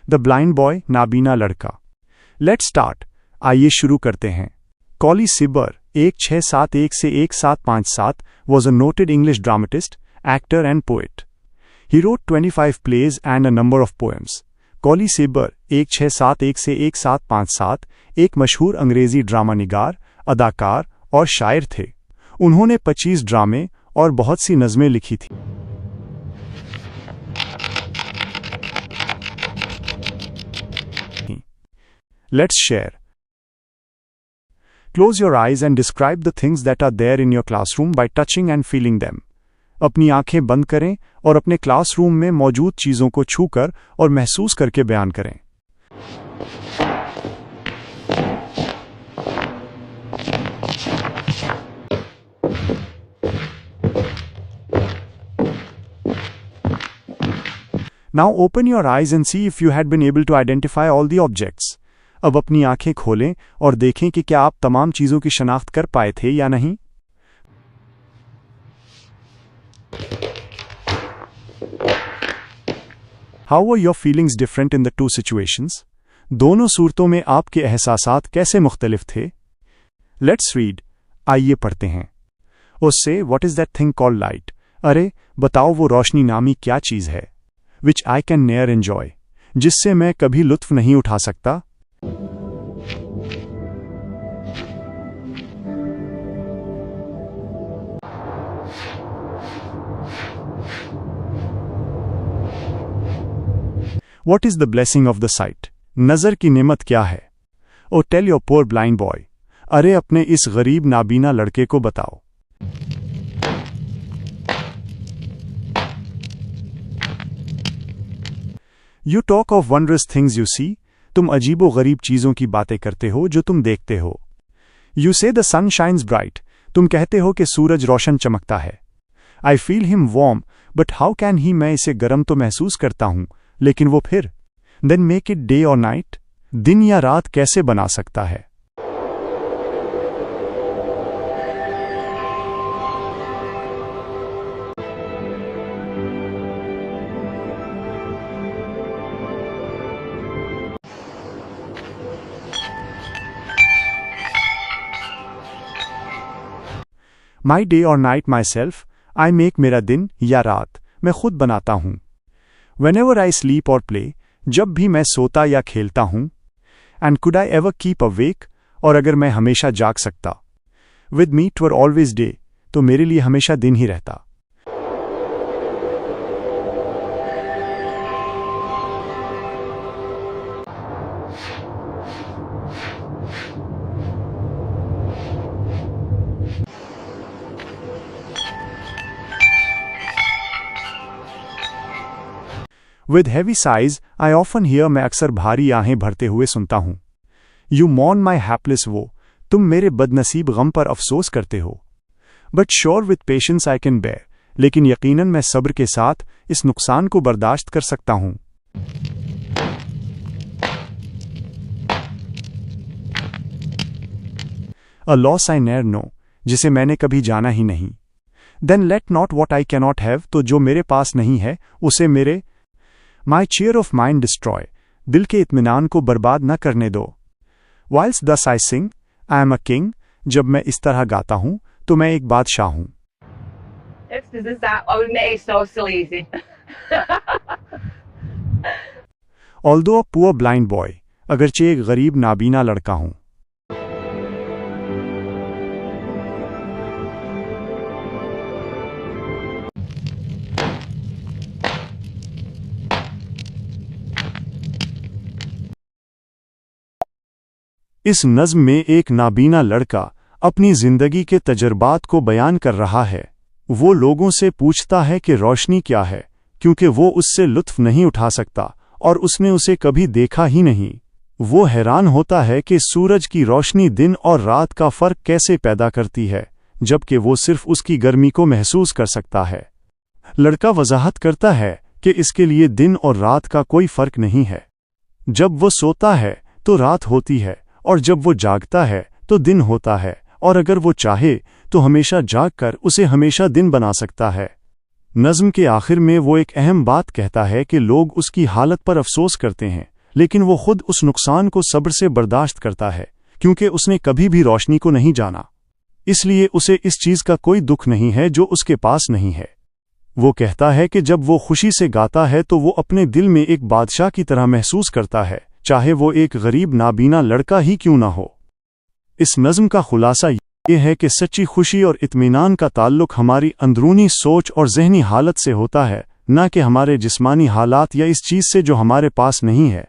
The blind boy, नाबीना लड़का। Let's start, आइए शुरू करते हैं। कॉली सिबर 1671 से 1757 was a noted English dramatist, actor and poet. He wrote 25 plays and a number of poems. कॉली सिबर 1671 से 1757 एक मशहूर अंग्रेजी ड्रामा निगार, अदाकार और शायर थे। उन्होंने 25 ड्रामे और बहुत सी नज़में लिखी थी। Let's share. Close your eyes and describe the things that are there in your classroom by touching and feeling them. अपनी आंखें बंद करें और अपने क्लासरूम में मौजूद चीज़ों को छूकर और महसूस करके बयान करें। Now open your eyes and see if you had been able to identify all the objects. अब अपनी आंखें खोलें और देखें कि क्या आप तमाम चीज़ों की शनाख्त कर पाए थे या नहीं। How were your feelings different in the two situations? दोनों सूरतों में आपके एहसासात कैसे मुख्तलिफ थे? Let's read. आइए पढ़ते हैं। Oh say, what is that thing called light? अरे, बताओ वो रोशनी नामी क्या चीज़ है? Which I can ne'er enjoy. जिससे मैं कभी लुत्फ नहीं उठा सकता। What is the blessing of the sight? नज़र की नेमत क्या है? Oh tell your poor blind boy. अरे अपने इस गरीब नाबीना लड़के को बताओ। You talk of wondrous things you see. तुम अजीबो गरीब चीज़ों की बातें करते हो जो तुम देखते हो। You say the sun shines bright. तुम कहते हो कि सूरज रोशन चमकता है। I feel him warm, but how can he? मैं इसे गर्म तो महसूस करता हूँ, लेकिन वो फिर Then make it day or night. दिन या रात कैसे बना सकता है? My day or night myself, I make मेरा दिन या रात मैं खुद बनाता हूँ। Whenever I sleep or play, जब भी मैं सोता या खेलता हूँ। And could I ever keep awake? और अगर मैं हमेशा जाग सकता। With me 'twere always day, तो मेरे लिए हमेशा दिन ही रहता। With heavy sighs, I often hear मैं अक्सर भारी आहें भरते हुए सुनता हूँ। You mourn my hapless woe, तुम मेरे बदनसीब गम पर अफसोस करते हो। But sure with patience I can bear, लेकिन यकीनन मैं सब्र के साथ इस नुकसान को बर्दाश्त कर सकता हूँ। A loss I ne'er know, जिसे मैंने कभी जाना ही नहीं। Then let not what I cannot have, तो जो मेरे पास नहीं है उसे मेरे My cheer of mind destroy, दिल के इत्मीनान को बर्बाद न करने दो। Whilst thus I sing, I am a king, जब मैं इस तरह गाता हूँ तो मैं एक बादशाह हूँ। Although a poor blind boy, अगरचे एक गरीब नाबीना लड़का हूँ। इस नज़्म में एक नाबीना लड़का अपनी जिंदगी के तजर्बात को बयान कर रहा है। वो लोगों से पूछता है कि रोशनी क्या है, क्योंकि वो उससे लुत्फ नहीं उठा सकता और उसने उसे कभी देखा ही नहीं। वो हैरान होता है कि सूरज की रोशनी दिन और रात का फ़र्क कैसे पैदा करती है, जबकि वो सिर्फ उसकी गर्मी को महसूस कर सकता है। लड़का वजाहत करता है कि इसके लिए दिन और रात का कोई फ़र्क नहीं है। जब वो सोता है तो रात होती है और जब वो जागता है तो दिन होता है, और अगर वो चाहे तो हमेशा जागकर उसे हमेशा दिन बना सकता है। नज़्म के आखिर में वो एक अहम बात कहता है कि लोग उसकी हालत पर अफसोस करते हैं, लेकिन वो खुद उस नुकसान को सब्र से बर्दाश्त करता है, क्योंकि उसने कभी भी रोशनी को नहीं जाना। इसलिए उसे इस चीज का कोई दुख नहीं है जो उसके पास नहीं है। वो कहता है कि जब वो खुशी से गाता है तो वो अपने दिल में एक बादशाह की तरह महसूस करता है, चाहे वो एक गरीब नाबीना लड़का ही क्यों ना हो। इस नज़्म का खुलासा ये है कि सच्ची खुशी और इत्मीनान का ताल्लुक हमारी अंदरूनी सोच और जहनी हालत से होता है, न कि हमारे जिस्मानी हालात या इस चीज़ से जो हमारे पास नहीं है।